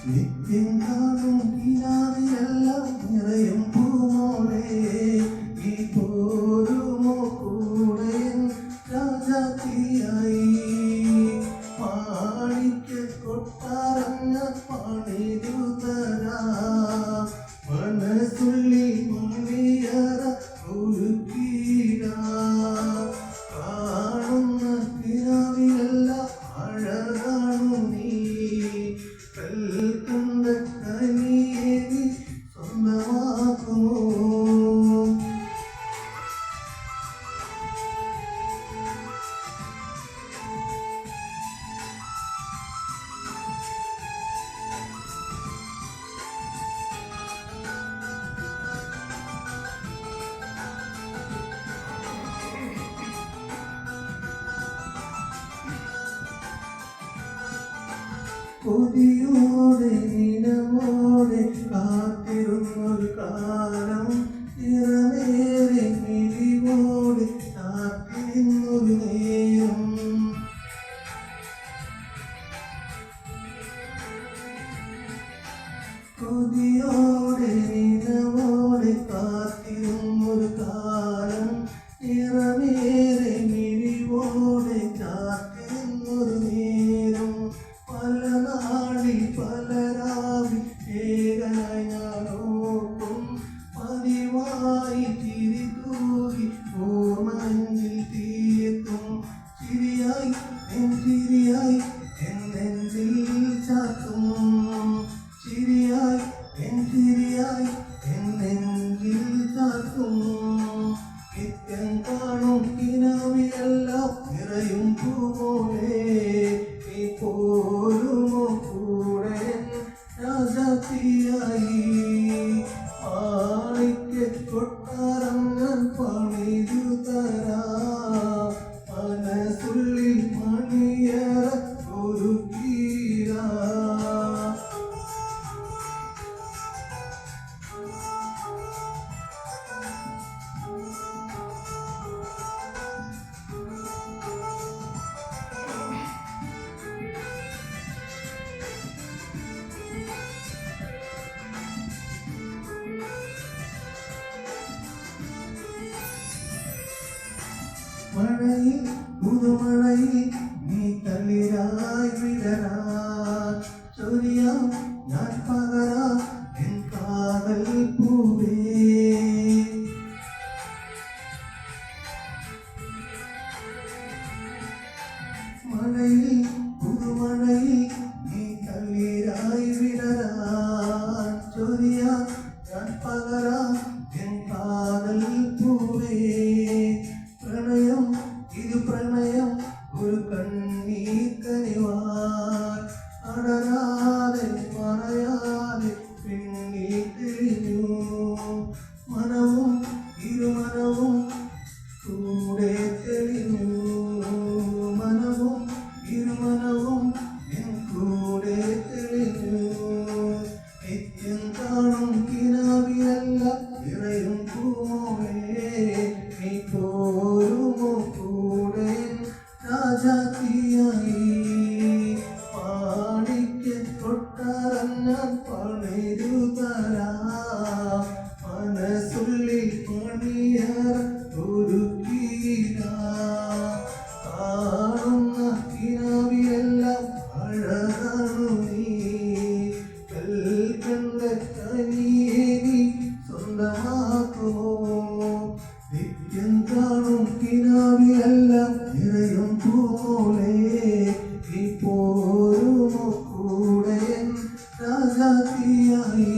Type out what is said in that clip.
നിത്യം കാണും കിനാവിലെല്ലാം നിറയും പൂമോളെ നീ പോരുമോ കൂടെ രാജാത്തിയായി മാണിക്യ കൊട്ടാരങ്ങ പണിതുതരാ മനസ്സുള്ളിൽ മണിയറ ഒരുക്കീടാ കാണുന്ന കിനാവിലെല്ലാം അഴകാണു നീ കൽക്കണ്ട കനിയെ നീ സ്വന്തമാക്കുമോ കൊതിയോടെ നിലവോടെ കാത്തിരുന്നൊരു കാലം നിറവേറെ മിഴിവോടെ കാത്തിരുന്നൊരു നേരം കൊതിയോടെ നിലവോടെ കാത്തിരുന്നൊരു കാലം നിറവേറെ മിഴിവോടെ കാത്തിരുന്നൊരു നേരം പല നാളിൽ പല രാവിൽ ഏകനായി ഞാനോട്ടും പതിവായി ചിരി തൂകി ഓർമ്മയിൽ തീർത്തും ചിരിയായി ചിരിയായി എന്നെഞ്ചിൽ ചാത്തും ചിരിയായി ചിരിയായി എന്നെഞ്ചിൽ ചാത്തും നിത്യം കാണും കിനാവിലെല്ലാം നിറയും പൂമോളെ നീ പോരുമോ കൂടെ രാജാത്തിയായി മാണിക്യ കൊട്ടാരം ഞാൻ പണിതുതരാ മനസ്സുള്ളിൽ മണിയറ ഒരുക്കീടാ മഴയിൽ പുതുമഴയിൽ നീ തളിരായി വിടരാ ചൊരിയാം ഞാൻ പകരാ എൻ കാതൽ പൂവേ മഴയിൽ പുതുമഴയിൽ നീ തളിരായി വിടരാ ചൊരിയാം ഞാൻ പകരാ എൻ കാതൽ പൂവേ പ്രണയം ഇത് പ്രണയം ഒരു കണ്ണീർ കനിവാൻ അടരാതെ പറയാതെ പിന്നിൽ തെളിഞ്ഞു മനവും ഇരുമനവും കൂടെ തെളിഞ്ഞു മനവും ഇരുമനവും എൻ കൂടെ തെളിഞ്ഞു നിത്യം കാണും കിനാവിലെല്ലാം നിറയും പൂമോളെ നീ പോരുമോ കൂടെ രാജാത്തിയായി മാണിക്യ കൊട്ടാരം ഞാൻ പണിതുതരാ മനസ്സുള്ളിൽ മണിയറ ഒരുക്കീടാ കാണുന്ന കിനാവിലെല്ലാം അഴകാണു നീ കൽക്കണ്ട കനിയെ നീ സ്വന്തമാക്കുമോ നിത്യം കാണും കിനാവിലെല്ലാം നിറയും പൂമോളെ നീ പോരുമോ കൂടെ രാജാത്തിയായി